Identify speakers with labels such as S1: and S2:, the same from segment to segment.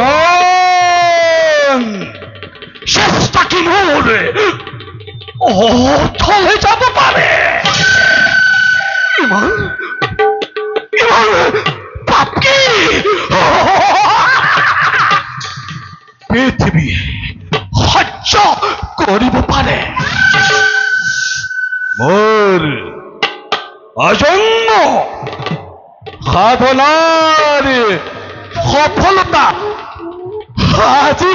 S1: ইমান শেষটা কি মোর ও থলে যাব পারে ইমান ইমান পাপ কি পৃথিবী সহ্য কৰিব পাৰে মোৰ অজন্ম সাধনাৰ সফলতা আজি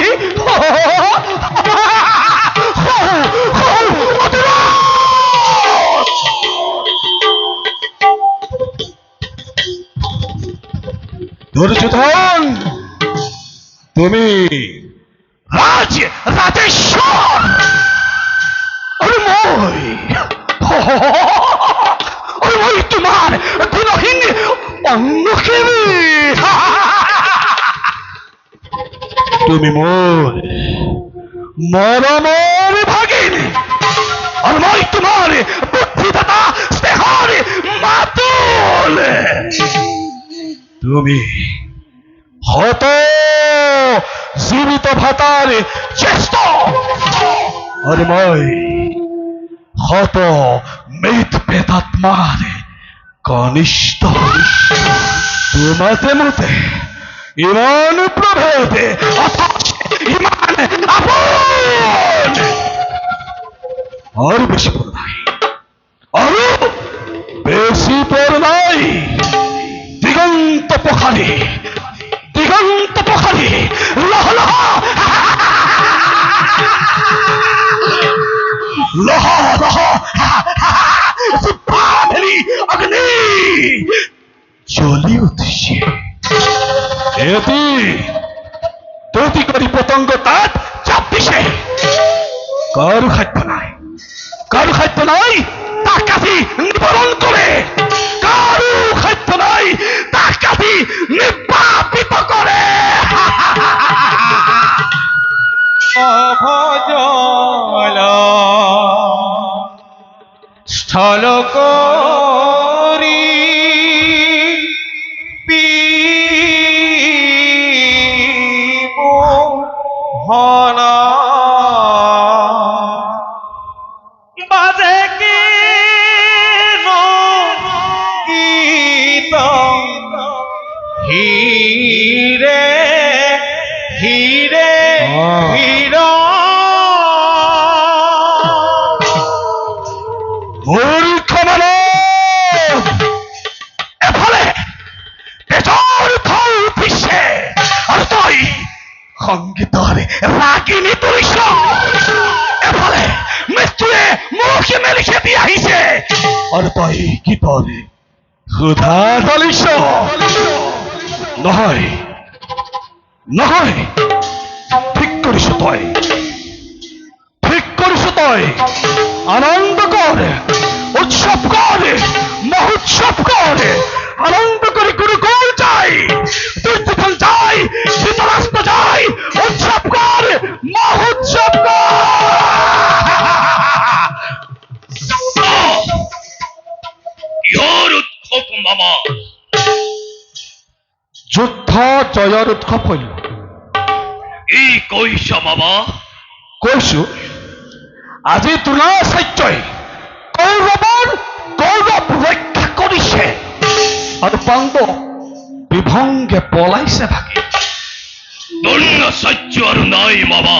S1: দুর্যোধন তুমি রাজেশ্বর আৰু মই তোমাৰ গুণহীন অংগখিনি তুমি মোৰ মৰমৰ ভাগিনী আৰু মই তোমাৰ বুদ্ধিদাতা স্নেহৰ মাতুল তুমি হত জীৱিত ভাতাৰ জ্যেষ্ঠ আৰু মই হত মৃত প্ৰেতাত্মাৰ কনিষ্ঠ তোমাতে মতে ইমান প্ৰভেদে ইমান আপোন আৰু বেছি পৰ নাই আৰু বেছি পৰ নাই দিগন্ত পখালি লহ লহ লহ লহ সুপাভেলি অগ্নি জ্বলি উঠিছে এটি ততি কৰি পতংগ তাত চাপ দিছে কাৰো খাদ্য নাই তাক কাটি নিবাৰণ কৰে কাৰো খাদ্য নাই তাক কাটি নিপাপিত কৰে
S2: ভজল স্থল কৰি হনা বাজে কি গীত হিৰে হিৰে হিৰ
S1: মূৰ্খ মানৱ এফালে তেজৰ ঢৌ উঠিছে আৰু তই সংগীতৰ ৰাগিনী তুলিছ এফালে মৃত্যুৱে মুখ মেলি খেদি আহিছে আৰু তই গীতৰ সুধা ঢালিছ নহয় নহয় ঠিক কৰিছ তই আনন্দ কৰ উৎসৱ কৰ মহোৎসৱ কৰ আনন্দ কৰি গুৰুকুল যাই দুৰ্যোধন যাই ধৃতৰাষ্ট্ৰ যাই উৎসৱ কৰ মহোৎসৱ
S3: কিহৰ উৎসৱ মামা
S1: যুদ্ধ জয়ৰ উৎসৱ হইল
S3: কি কৈছ মামা
S1: কৈছো আজি দ্ৰোণাচাৰ্যই কৌৰৱৰ গৌৰৱ ৰক্ষা কৰিছে আৰু পাণ্ডৱ বিভংগে পলাইছে ভাগে
S3: দ্ৰোণাচাৰ্য আৰু নাই মামা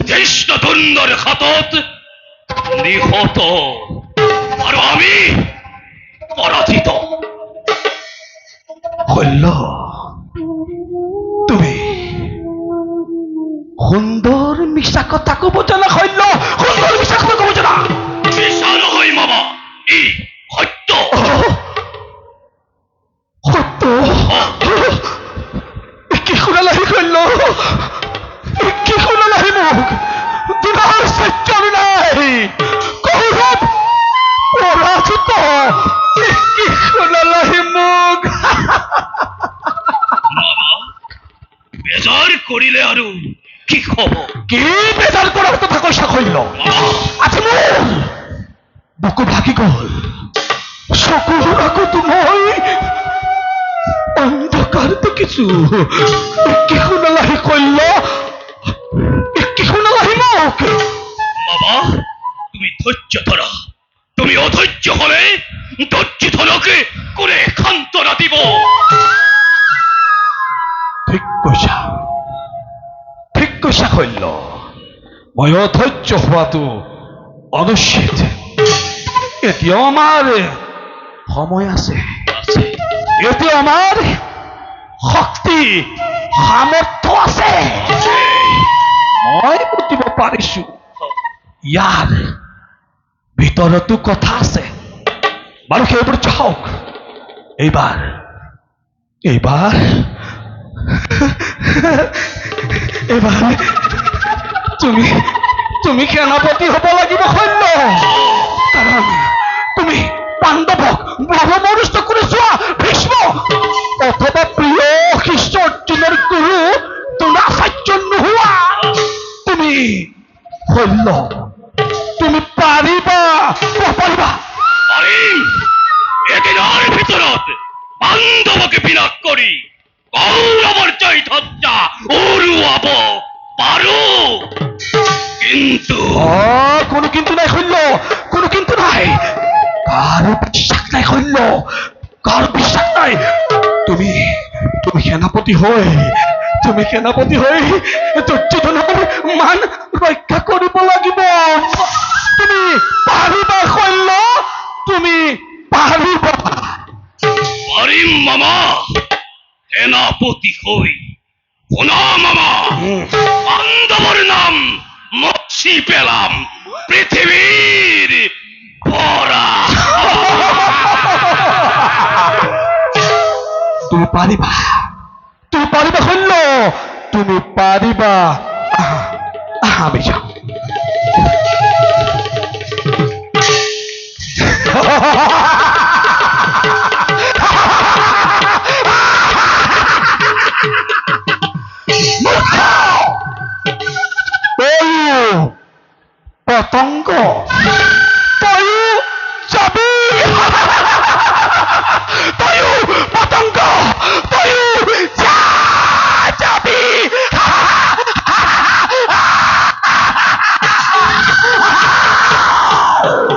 S3: জ্যেষ্ঠ দ্ৰোণৰ হাতত নিহত আৰু আমি পৰাজিত
S1: শৈল তুমি সুন্দৰ মিছা কথা ক'ব জানা শৈল সুন্দৰ মিছা কথা ক'ব জানা
S3: মিছা নহয় মামা ই সত্য
S1: সত্য কি শুনালাহি শৈল কি শুনালাহি মোক তোমাৰ সত্যৰ নাই কৌৰৱ পৰাজিত কি শুনালাহি মোক
S3: মামা বেজাৰ কৰিলে আৰু কি খবর
S1: কি বেজার করার কথা কইসা কইল আছে মোর বুকু ভাগি গল সকল রাখো তুমি অন্ধকার তো কিছু কি শুনালাহি কইল কি শুনালাহি মোক
S3: বাবা তুমি ধৈর্য ধরো তুমি অধৈর্য হলে দর্জিধনকে করে খান্তনা দিব
S1: ঠিক কৈছা কইল মই অধৈৰ্য হোৱাটো অনুচিত এতিয়াও আমাৰ সময় আছে এতিয়া আমাৰ শক্তি সামৰ্থ্য আছে মই বুজিব পাৰিছো ইয়াৰ ভিতৰতো কথা আছে বাৰু সেইবোৰ চাওক এইবাৰ এইবাৰ তুমি সেনাপতি হব লাগিব সৈন্য কাৰণ তুমি পাণ্ডৱক ব্ৰহ্মমৰুষ্ট কৰি চোৱা ভীষ্ম অথবা প্ৰিয় শিষ্য অৰ্জুনৰ গুৰু দ্ৰোণাচাৰ্য নোহোৱা তুমি সৈন্য তুমি পাৰিবা পাৰিবা
S3: পাৰিম এদিনৰ ভিতৰত পাণ্ডৱকে বিনাশ কৰি কৌৰৱৰ জয় ধ্বজা উৰুৱাব পাৰো কিন্তু
S1: কোনো কিন্তু নাই সৈন্য কোনো কিন্তু নাই কাৰো বিশ্বাস নাই সৈন্য কাৰো বিশ্বাস নাই তুমি সেনাপতি হৈ দুৰ্যোধনৰ মান ৰক্ষা কৰিব লাগিব তুমি পাৰিবা সৈন্য তুমি পাৰিবা
S3: পাৰিম মামা সেনাপতি হৈ শুনা মামা পাণ্ডৱৰ নাম মচি পেলাম পৃথিৱীৰ পৰা
S1: তুমি পাৰিবা সৈন্য তুমি পাৰিবা আমি যাওঁ